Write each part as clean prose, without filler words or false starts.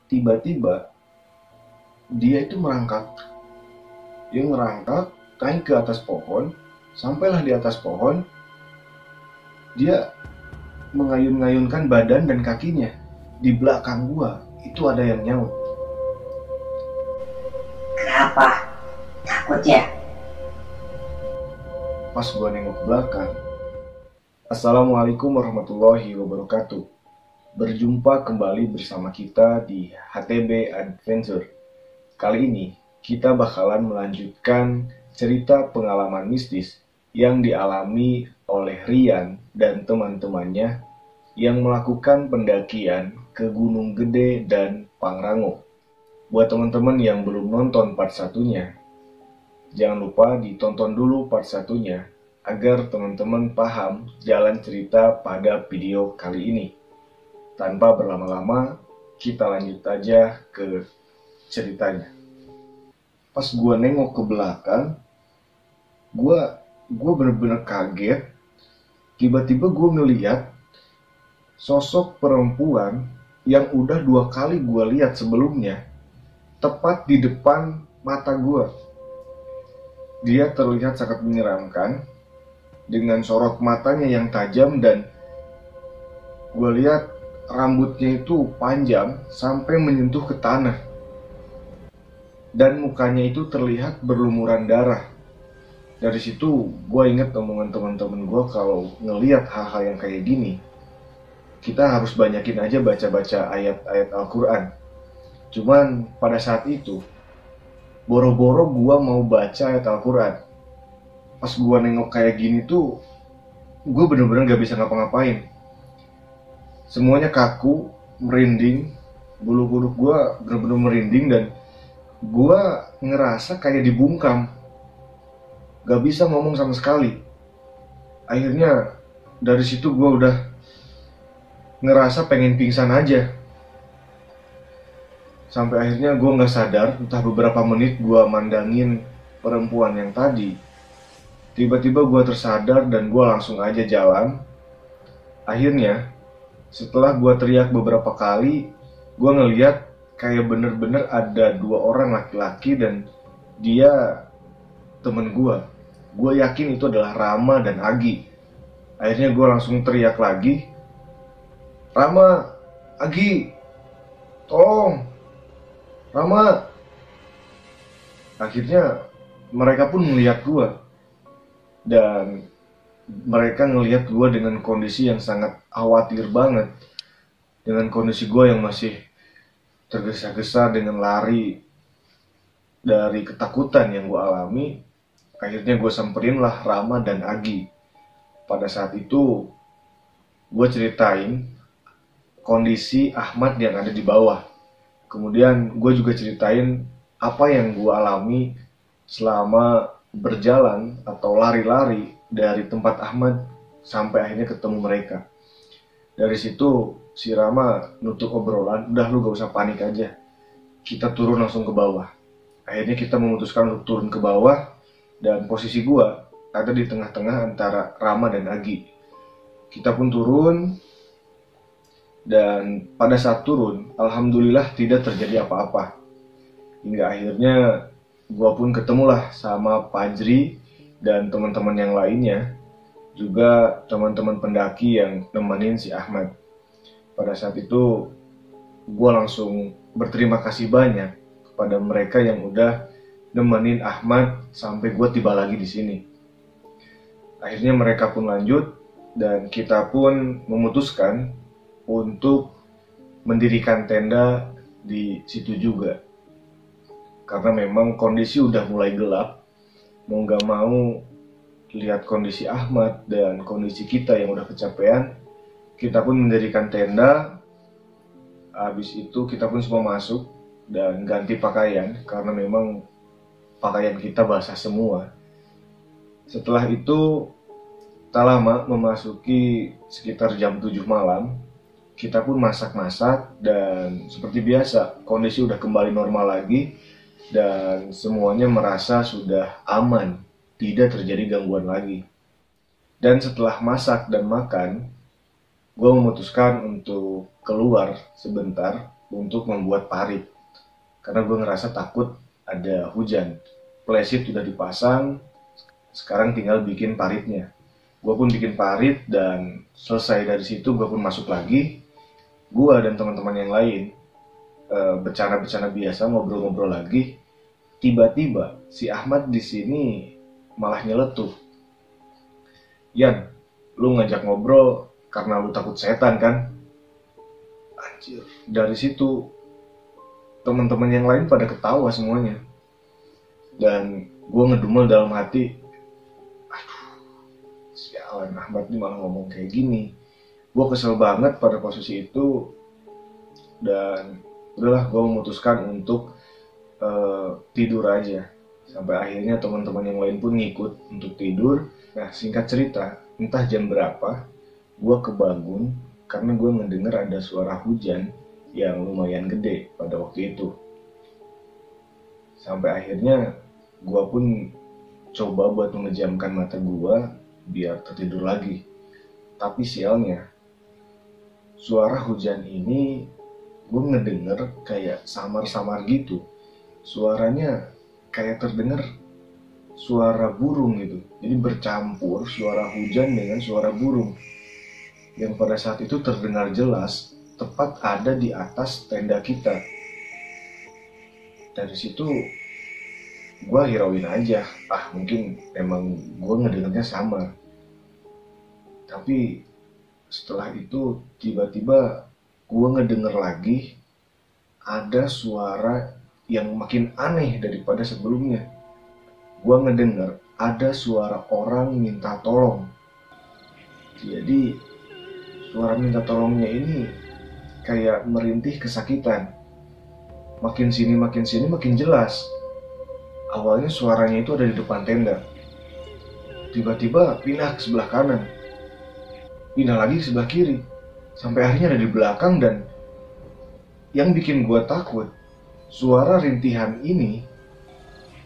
tiba-tiba dia itu merangkak. Dia merangkak naik ke atas pohon. Sampailah di atas pohon, dia mengayun-ngayunkan badan dan kakinya. Di belakang gua itu ada yang nyaut. Kenapa? Takut ya? Pas gua nengok ke belakang, Assalamualaikum warahmatullahi wabarakatuh. Berjumpa kembali bersama kita di HTB Adventure. Kali ini kita bakalan melanjutkan cerita pengalaman mistis yang dialami oleh Rian dan teman-temannya yang melakukan pendakian ke Gunung Gede dan Pangrango. Buat teman-teman yang belum nonton part satunya, jangan lupa ditonton dulu part satunya agar teman-teman paham jalan cerita pada video kali ini. Tanpa berlama-lama, kita lanjut aja ke ceritanya. Pas gue nengok ke belakang, gue bener-bener kaget. Tiba-tiba gue ngeliat sosok perempuan yang udah 2 kali gue lihat sebelumnya, tepat di depan mata gue. Dia terlihat sangat menyeramkan, dengan sorot matanya yang tajam, dan gue lihat rambutnya itu panjang sampai menyentuh ke tanah. Dan mukanya itu terlihat berlumuran darah. Dari situ gue inget omongan teman-teman gue kalau ngelihat hal-hal yang kayak gini, kita harus banyakin aja baca-baca ayat-ayat Al-Quran. Cuman pada saat itu, boro-boro gue mau baca ayat Al-Quran. Pas gue nengok kayak gini tuh, gue bener-bener gak bisa ngapa-ngapain. Semuanya kaku, merinding, bulu kuduk gue bener-bener merinding, dan gue ngerasa kayak dibungkam. Gak bisa ngomong sama sekali. Akhirnya dari situ gue udah ngerasa pengen pingsan aja. Sampai akhirnya gue gak sadar, entah beberapa menit gue mandangin perempuan yang tadi. Tiba-tiba gue tersadar dan gue langsung aja jalan. Akhirnya setelah gue teriak beberapa kali, gue ngeliat kayak bener-bener ada 2 orang laki-laki dan dia temen gue. Gue yakin itu adalah Rama dan Agi. Akhirnya gue langsung teriak lagi, Rama, Agi, tolong, Rama. Akhirnya mereka pun melihat gue, dan mereka ngelihat gue dengan kondisi yang sangat khawatir banget. Dengan kondisi gue yang masih tergesa-gesa dengan lari dari ketakutan yang gue alami. Akhirnya gue samperin lah Rama dan Agi. Pada saat itu gue ceritain kondisi Ahmad yang ada di bawah. Kemudian gue juga ceritain apa yang gue alami selama berjalan atau lari-lari dari tempat Ahmad sampai akhirnya ketemu mereka. Dari situ si Rama nutup obrolan, udah lu gak usah panik aja, kita turun langsung ke bawah. Akhirnya kita memutuskan untuk turun ke bawah, dan posisi gua ada di tengah-tengah antara Rama dan Agi. Kita pun turun, dan pada saat turun, alhamdulillah tidak terjadi apa-apa. Hingga akhirnya gua pun ketemulah sama Pajri dan teman-teman yang lainnya, juga teman-teman pendaki yang nemenin si Ahmad. Pada saat itu gue langsung berterima kasih banyak kepada mereka yang udah nemenin Ahmad sampai gue tiba lagi di sini. Akhirnya mereka pun lanjut, dan kita pun memutuskan untuk mendirikan tenda di situ juga. Karena memang kondisi udah mulai gelap, mau gak mau lihat kondisi Ahmad dan kondisi kita yang udah kecapean, kita pun mendirikan tenda. Habis itu kita pun semua masuk dan ganti pakaian karena memang pakaian kita basah semua. Setelah itu tak lama memasuki sekitar jam 7 malam, kita pun masak-masak, dan seperti biasa kondisi udah kembali normal lagi dan semuanya merasa sudah aman, tidak terjadi gangguan lagi. Dan setelah masak dan makan, gue memutuskan untuk keluar sebentar untuk membuat parit. Karena gue ngerasa takut ada hujan. Playseat udah dipasang, sekarang tinggal bikin paritnya. Gue pun bikin parit dan selesai dari situ gue pun masuk lagi. Gue dan teman-teman yang lain bercanda-bercanda biasa, ngobrol-ngobrol lagi. Tiba-tiba si Ahmad di sini malah nyeletuk. Yan, lu ngajak ngobrol karena lu takut setan kan? Anjir, dari situ teman-teman yang lain pada ketawa semuanya. Dan gue ngedumel dalam hati, aduh, sialan Ahmad ini malah ngomong kayak gini. Gue kesel banget pada posisi itu. Dan udahlah, gue memutuskan untuk tidur aja. Sampai akhirnya teman-teman yang lain pun ngikut untuk tidur. Nah, singkat cerita, entah jam berapa, gue kebangun karena gue ngedenger ada suara hujan yang lumayan gede pada waktu itu. Sampai akhirnya gue pun coba buat memejamkan mata gue biar tertidur lagi. Tapi sialnya, suara hujan ini gue ngedenger kayak samar-samar gitu. Suaranya kayak terdengar suara burung gitu. Jadi bercampur suara hujan dengan suara burung. Yang pada saat itu terdengar jelas, tepat ada di atas tenda kita. Dari situ gue hirauin aja, mungkin emang gue ngedengarnya sama. Tapi setelah itu tiba-tiba gue ngedenger lagi ada suara yang makin aneh daripada sebelumnya. Gue ngedenger ada suara orang minta tolong. Jadi suara minta tolongnya ini kayak merintih kesakitan. Makin sini makin jelas. Awalnya suaranya itu ada di depan tenda. Tiba-tiba pindah ke sebelah kanan. Pindah lagi ke sebelah kiri. Sampai akhirnya ada di belakang. Dan yang bikin gue takut, suara rintihan ini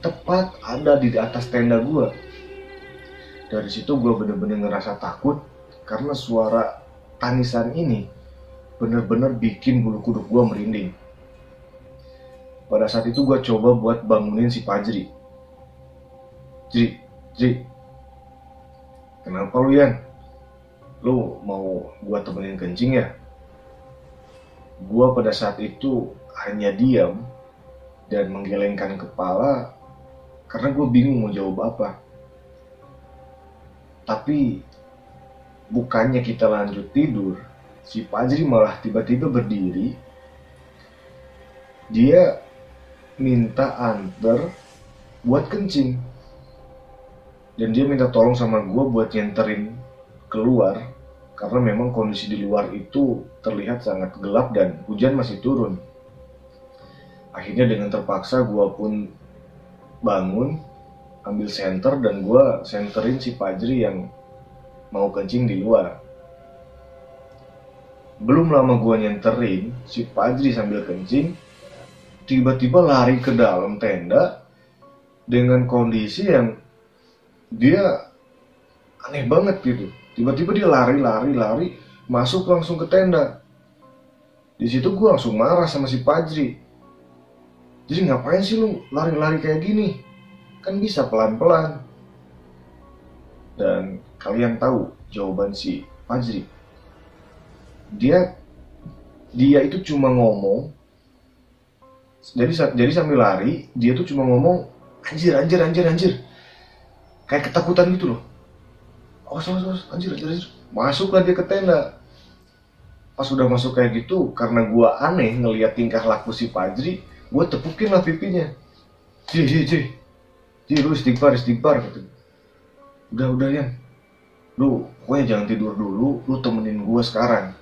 tepat ada di atas tenda gue. Dari situ gue bener-bener ngerasa takut. Karena suara tangisan ini bener-bener bikin bulu kuduk gue merinding. Pada saat itu gue coba buat bangunin si Fajri. Jri, kenapa lu Yan? Lu mau gue temenin kencing ya? Gue pada saat itu hanya diam dan menggelengkan kepala karena gue bingung mau jawab apa. Tapi bukannya kita lanjut tidur, si Fajri malah tiba-tiba berdiri. Dia minta anter buat kencing. Dan dia minta tolong sama gue buat nyenterin keluar. Karena memang kondisi di luar itu terlihat sangat gelap dan hujan masih turun. Akhirnya dengan terpaksa gue pun bangun, ambil senter dan gue senterin si Fajri yang mau kencing di luar. Belum lama gue nyenterin, si Fajri sambil kencing tiba-tiba lari ke dalam tenda dengan kondisi yang dia aneh banget gitu. Tiba-tiba dia lari masuk langsung ke tenda. Di situ gue langsung marah sama si Fajri. Jadi ngapain sih lu lari-lari kayak gini? Kan bisa pelan-pelan. Dan kalian tahu jawaban si Fajri. Dia itu cuma ngomong. Jadi sambil lari, dia tuh cuma ngomong anjir. Kayak ketakutan gitu loh. Awas, anjir. Masuklah dia ke tenda. Pas udah masuk kayak gitu, karena gua aneh ngelihat tingkah laku si Fajri, gua tepukin lah pipinya. Ji, lu istighfar gitu. Udah Yan. Lu pokoknya jangan tidur dulu, lu temenin gua sekarang.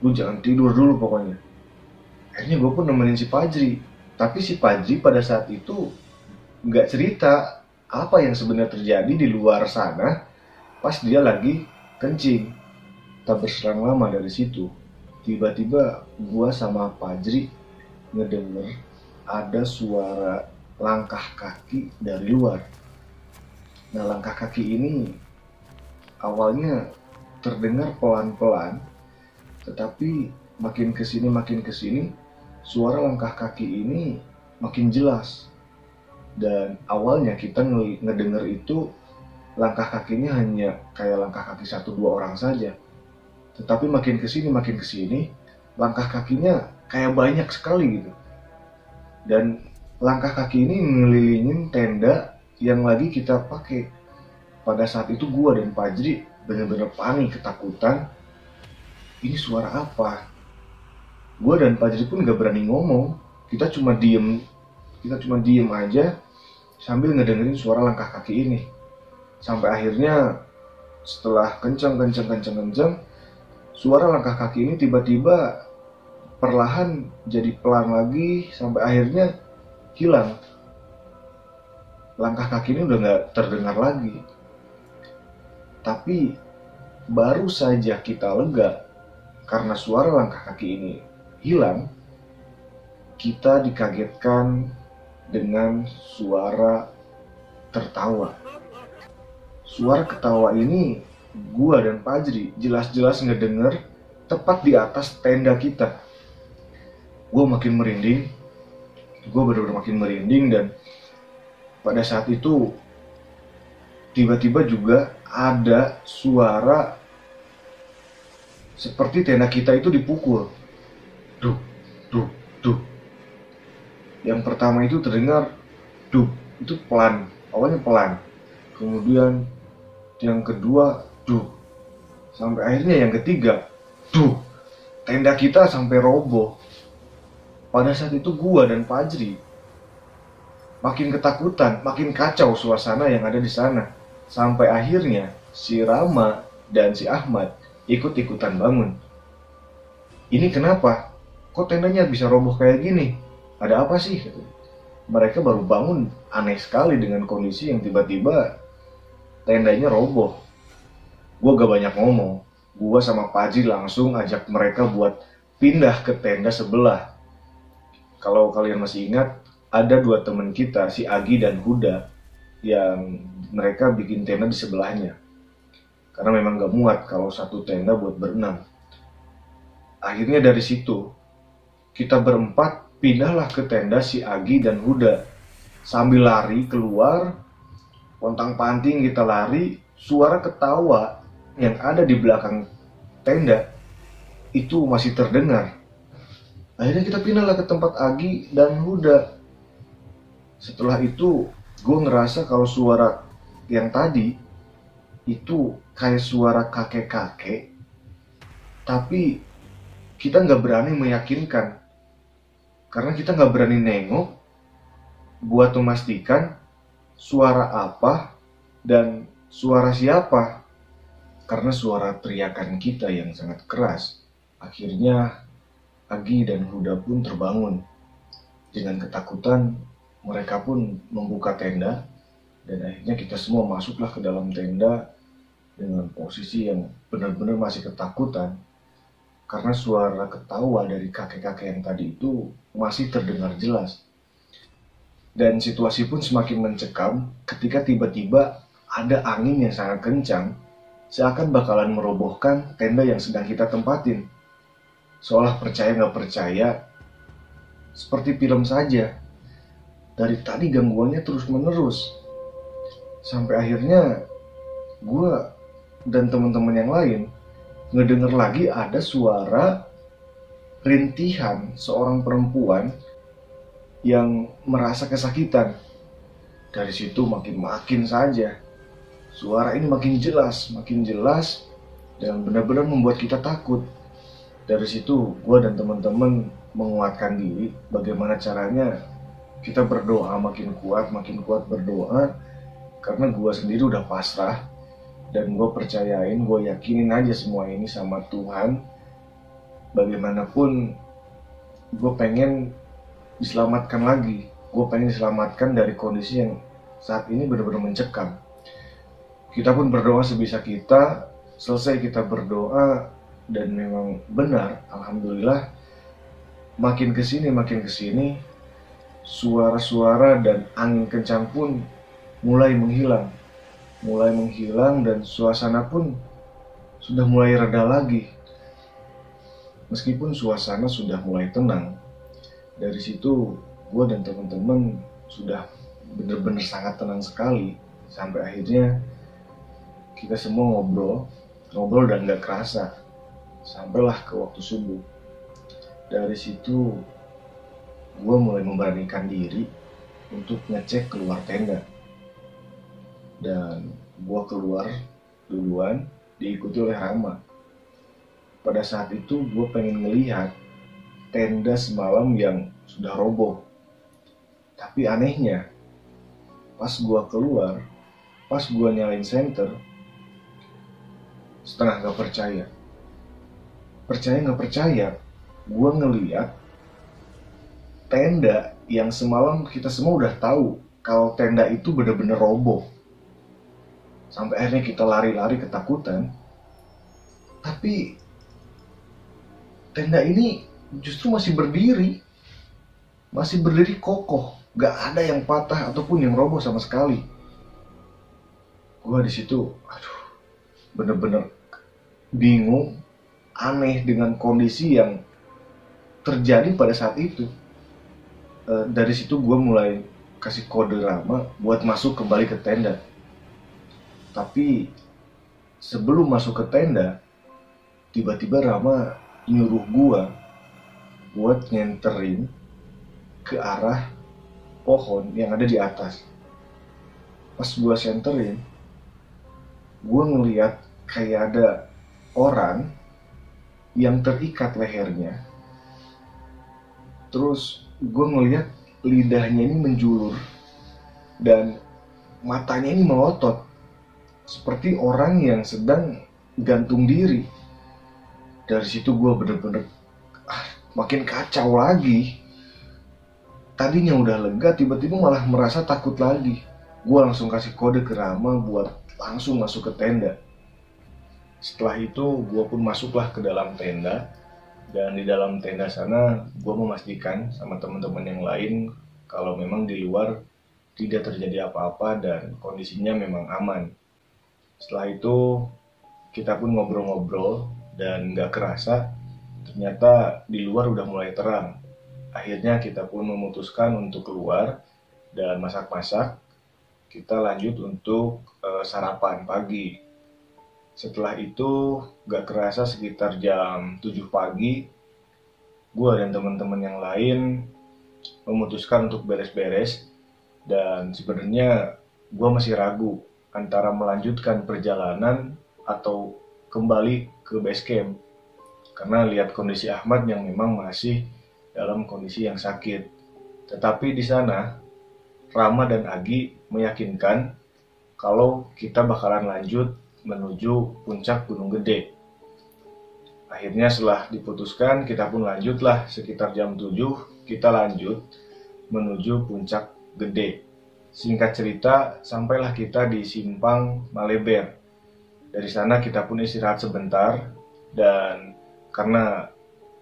Lu jangan tidur dulu pokoknya. Akhirnya gue pun nemenin si Fajri. Tapi si Fajri pada saat itu gak cerita apa yang sebenarnya terjadi di luar sana pas dia lagi kencing. Tak berselang lama dari situ, tiba-tiba gue sama Fajri ngedenger ada suara langkah kaki dari luar. Nah, langkah kaki ini awalnya terdengar pelan-pelan, tetapi makin kesini, suara langkah kaki ini makin jelas. Dan awalnya kita ngedenger itu langkah kakinya hanya kayak langkah kaki 1-2 orang saja. Tetapi makin kesini, langkah kakinya kayak banyak sekali gitu. Dan langkah kaki ini ngelilingin tenda yang lagi kita pakai. Pada saat itu gua dan Fajri bener-bener panik, ketakutan. Ini suara apa? Gue dan Fajri pun gak berani ngomong. Kita cuma diem aja sambil ngedengerin suara langkah kaki ini. Sampai akhirnya setelah kencang, suara langkah kaki ini tiba-tiba perlahan jadi pelan lagi sampai akhirnya hilang. Langkah kaki ini udah gak terdengar lagi. Tapi baru saja kita lega karena suara langkah kaki ini hilang, kita dikagetkan dengan suara tertawa. Suara ketawa ini gua dan Fajri jelas-jelas ngedenger tepat di atas tenda kita. Gua bener-bener makin merinding, dan pada saat itu tiba-tiba juga ada suara seperti tenda kita itu dipukul. Duk, duk, duk. Yang pertama itu terdengar duk, itu pelan, awalnya pelan. Kemudian yang kedua duk. Sampai akhirnya yang ketiga duk. Tenda kita sampai roboh. Pada saat itu gua dan Fajri makin ketakutan, makin kacau suasana yang ada di sana. Sampai akhirnya si Rama dan si Ahmad ikut-ikutan bangun. Ini kenapa? Kok tendanya bisa roboh kayak gini? Ada apa sih? Mereka baru bangun aneh sekali dengan kondisi yang tiba-tiba tendanya roboh. Gue gak banyak ngomong. Gue sama Fajri langsung ajak mereka buat pindah ke tenda sebelah. Kalau kalian masih ingat, ada 2 teman kita, si Agi dan Huda, yang mereka bikin tenda di sebelahnya. Karena memang gak muat kalau satu tenda buat berenam. Akhirnya dari situ, kita berempat pindahlah ke tenda si Agi dan Huda. Sambil lari keluar, pontang-panting kita lari, suara ketawa yang ada di belakang tenda itu masih terdengar. Akhirnya kita pindahlah ke tempat Agi dan Huda. Setelah itu, gue ngerasa kalau suara yang tadi itu kayak suara kakek-kakek, tapi kita nggak berani meyakinkan karena kita nggak berani nengok buat memastikan suara apa dan suara siapa, karena suara teriakan kita yang sangat keras. Akhirnya Agi dan Huda pun terbangun. Dengan ketakutan mereka pun membuka tenda, dan akhirnya kita semua masuklah ke dalam tenda dengan posisi yang benar-benar masih ketakutan karena suara ketawa dari kakek-kakek yang tadi itu masih terdengar jelas. Dan situasi pun semakin mencekam ketika tiba-tiba ada angin yang sangat kencang, seakan bakalan merobohkan tenda yang sedang kita tempatin. Seolah percaya nggak percaya, seperti film saja. Dari tadi gangguannya terus menerus, sampai akhirnya gue dan teman-teman yang lain ngedenger lagi ada suara rintihan seorang perempuan yang merasa kesakitan. Dari situ makin saja suara ini makin jelas, dan benar-benar membuat kita takut. Dari situ gue dan teman-teman menguatkan diri bagaimana caranya kita berdoa makin kuat berdoa, karena gue sendiri udah pasrah dan gue percayain, gue yakinin aja semua ini sama Tuhan. Bagaimanapun gue pengen diselamatkan lagi, gue pengen diselamatkan dari kondisi yang saat ini benar-benar mencekam. Kita pun berdoa sebisa kita. Selesai kita berdoa, dan memang benar, alhamdulillah makin kesini suara-suara dan angin kencang pun mulai menghilang, dan suasana pun sudah mulai reda lagi. Meskipun suasana sudah mulai tenang, dari situ gue dan teman-teman sudah benar-benar sangat tenang sekali. Sampai akhirnya kita semua ngobrol dan gak kerasa. Sampailah ke waktu subuh. Dari situ gue mulai memberanikan diri untuk ngecek keluar tenda. Dan gue keluar duluan, diikuti oleh Rama. Pada saat itu gue pengen ngelihat tenda semalam yang sudah roboh. Tapi anehnya, pas gue keluar, pas gue nyalain senter, setengah gak percaya. Percaya gak percaya, gue ngeliat tenda yang semalam kita semua udah tahu kalau tenda itu bener-bener roboh. Sampai akhirnya kita lari-lari ketakutan. Tapi tenda ini justru masih berdiri kokoh, gak ada yang patah ataupun yang roboh sama sekali. Gue di situ, bener-bener bingung, aneh dengan kondisi yang terjadi pada saat itu. Dari situ gue mulai kasih kode Rama buat masuk kembali ke tenda. Tapi sebelum masuk ke tenda, tiba-tiba Rama nyuruh gue buat nyenterin ke arah pohon yang ada di atas. Pas gue senterin, gue ngeliat kayak ada orang yang terikat lehernya. Terus gue ngeliat lidahnya ini menjulur dan matanya ini melotot seperti orang yang sedang gantung diri. Dari situ gue bener-bener makin kacau lagi. Tadinya udah lega, tiba-tiba malah merasa takut lagi. Gue langsung kasih kode ke Rama buat langsung masuk ke tenda. Setelah itu gue pun masuklah ke dalam tenda. Dan di dalam tenda sana gue memastikan sama teman-teman yang lain kalau memang di luar tidak terjadi apa-apa dan kondisinya memang aman. Setelah itu kita pun ngobrol-ngobrol dan gak kerasa ternyata di luar udah mulai terang. Akhirnya kita pun memutuskan untuk keluar dan masak-masak. Kita lanjut untuk sarapan pagi. Setelah itu gak kerasa sekitar jam 7 pagi, gue dan teman-teman yang lain memutuskan untuk beres-beres. Dan sebenarnya gue masih ragu antara melanjutkan perjalanan atau kembali ke base camp. Karena lihat kondisi Ahmad yang memang masih dalam kondisi yang sakit. Tetapi di sana Rama dan Agi meyakinkan kalau kita bakalan lanjut menuju puncak Gunung Gede. Akhirnya setelah diputuskan, kita pun lanjutlah sekitar jam 7, kita lanjut menuju puncak Gede. Singkat cerita, sampailah kita di Simpang Maleber. Dari sana kita pun istirahat sebentar, dan karena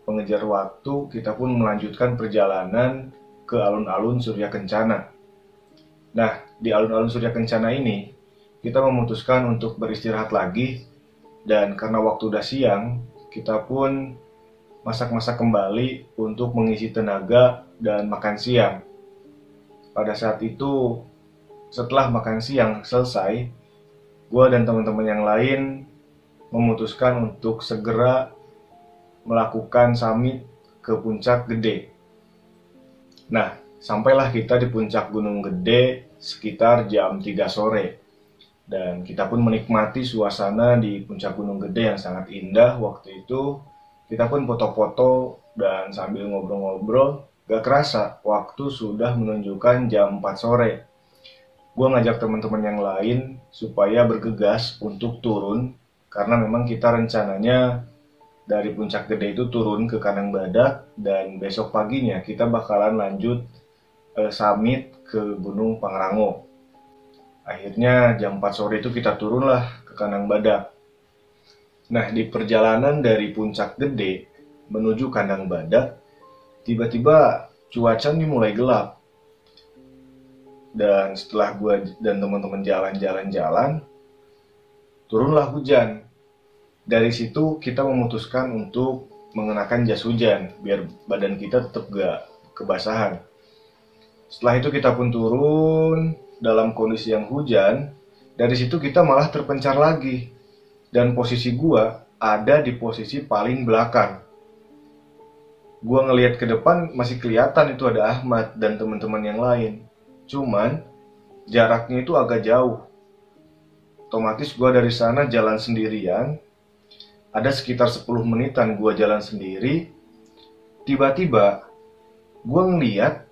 pengejar waktu, kita pun melanjutkan perjalanan ke alun-alun Surya Kencana. Nah, di alun-alun Surya Kencana ini, kita memutuskan untuk beristirahat lagi, dan karena waktu udah siang, kita pun masak-masak kembali untuk mengisi tenaga dan makan siang. Pada saat itu, setelah makan siang selesai, gue dan teman-teman yang lain memutuskan untuk segera melakukan summit ke puncak Gede. Nah, sampailah kita di puncak Gunung Gede sekitar jam 3 sore. Dan kita pun menikmati suasana di puncak Gunung Gede yang sangat indah waktu itu. Kita pun foto-foto dan sambil ngobrol-ngobrol, gak kerasa waktu sudah menunjukkan jam 4 sore. Gue ngajak teman-teman yang lain supaya bergegas untuk turun, karena memang kita rencananya dari puncak Gede itu turun ke Kanang Badak, dan besok paginya kita bakalan lanjut summit ke Gunung Pangrango. Akhirnya jam 4 sore itu kita turunlah ke Kanang Badak. Nah, di perjalanan dari puncak Gede menuju Kanang Badak, tiba-tiba cuaca ini mulai gelap. Dan setelah gue dan teman-teman jalan-jalan, turunlah hujan. Dari situ kita memutuskan untuk mengenakan jas hujan biar badan kita tetap gak kebasahan. Setelah itu kita pun turun dalam kondisi yang hujan. Dari situ kita malah terpencar lagi. Dan posisi gua ada di posisi paling belakang. Gua ngelihat ke depan masih kelihatan itu ada Ahmad dan teman-teman yang lain. Cuman jaraknya itu agak jauh. Otomatis gua dari sana jalan sendirian. Ada sekitar 10 menitan gua jalan sendiri. Tiba-tiba gua ngeliat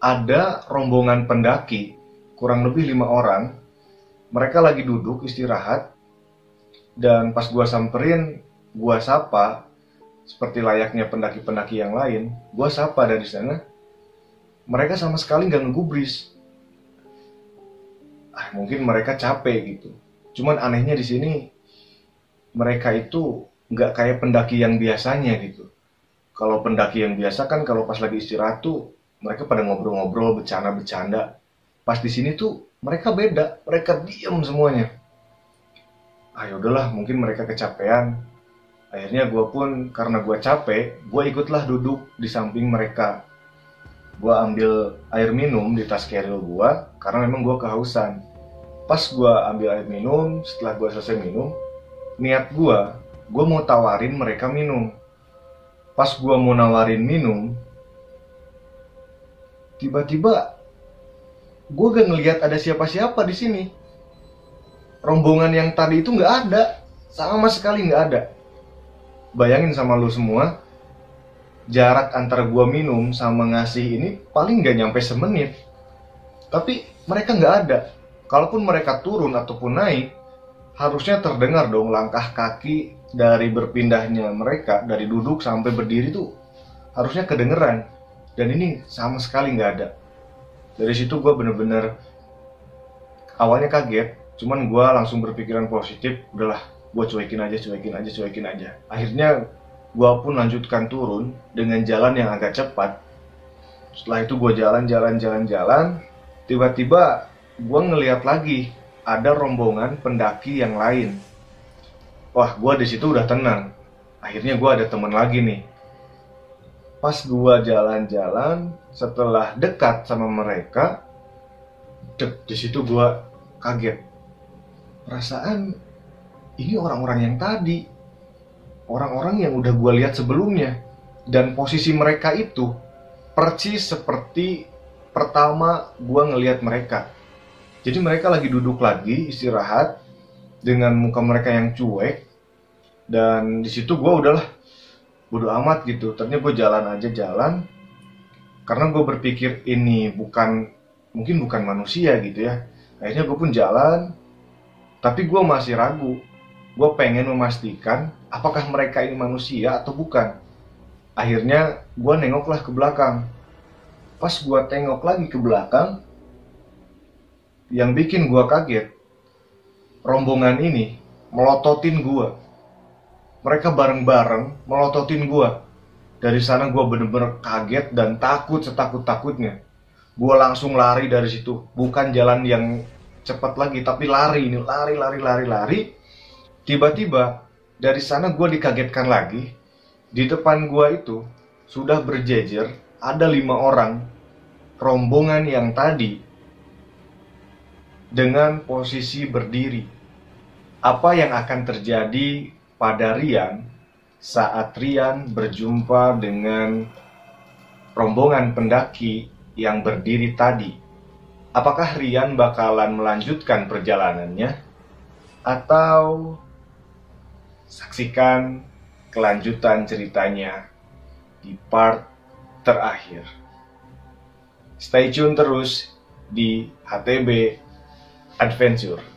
ada rombongan pendaki, kurang lebih 5 orang. Mereka lagi duduk istirahat. Dan pas gua samperin, gua sapa seperti layaknya pendaki-pendaki yang lain. Gua sapa dari sana. Mereka sama sekali gak ngegubris. Mungkin mereka capek gitu. Cuman anehnya di sini mereka itu nggak kayak pendaki yang biasanya gitu. Kalau pendaki yang biasa kan kalau pas lagi istirahat tuh mereka pada ngobrol-ngobrol, bercanda-bercanda. Pas di sini tuh mereka beda, mereka diam semuanya. Yaudahlah, mungkin mereka kecapean. Akhirnya gue pun karena gue capek, gue ikutlah duduk di samping mereka. Gue ambil air minum di tas keril gue karena memang gue kehausan. Pas gue ambil air minum, setelah gue selesai minum, niat gue mau tawarin mereka minum. Pas gue mau nawarin minum, tiba-tiba gue gak ngelihat ada siapa-siapa di sini. Rombongan yang tadi itu nggak ada, sama sekali nggak ada. Bayangin sama lu semua, jarak antara gue minum sama ngasih ini paling nggak nyampe semenit. Tapi mereka nggak ada. Kalaupun mereka turun ataupun naik, harusnya terdengar dong langkah kaki dari berpindahnya mereka, dari duduk sampai berdiri tuh harusnya kedengeran. Dan ini sama sekali nggak ada. Dari situ gue bener-bener awalnya kaget, cuman gue langsung berpikiran positif, udahlah gue cuekin aja. Akhirnya gue pun lanjutkan turun dengan jalan yang agak cepat. Setelah itu gue jalan, tiba-tiba gue ngeliat lagi ada rombongan pendaki yang lain. Wah, gue di situ udah tenang. Akhirnya gue ada teman lagi nih. Pas gue jalan-jalan, setelah dekat sama mereka, di situ gue kaget. Perasaan ini orang-orang yang tadi, orang-orang yang udah gue lihat sebelumnya, dan posisi mereka itu persis seperti pertama gue ngelihat mereka. Jadi mereka lagi duduk lagi istirahat dengan muka mereka yang cuek, dan di situ gue udahlah bodo amat gitu. Ternyata gue jalan karena gue berpikir ini mungkin bukan manusia gitu ya. Akhirnya gue pun jalan, tapi gue masih ragu. Gue pengen memastikan apakah mereka ini manusia atau bukan. Akhirnya gue nengoklah ke belakang. Pas gue tengok lagi ke belakang, yang bikin gue kaget, rombongan ini melototin gue. Mereka bareng-bareng melototin gue. Dari sana gue bener-bener kaget dan takut setakut-takutnya. Gue langsung lari dari situ. Bukan jalan yang cepat lagi, tapi lari. Tiba-tiba dari sana gue dikagetkan lagi. Di depan gue itu sudah berjejer ada 5 orang rombongan yang tadi dengan posisi berdiri. Apa yang akan terjadi pada Rian saat Rian berjumpa dengan rombongan pendaki yang berdiri tadi? Apakah Rian bakalan melanjutkan perjalanannya? Atau saksikan kelanjutan ceritanya di part terakhir. Stay tune terus di HTB Adventure.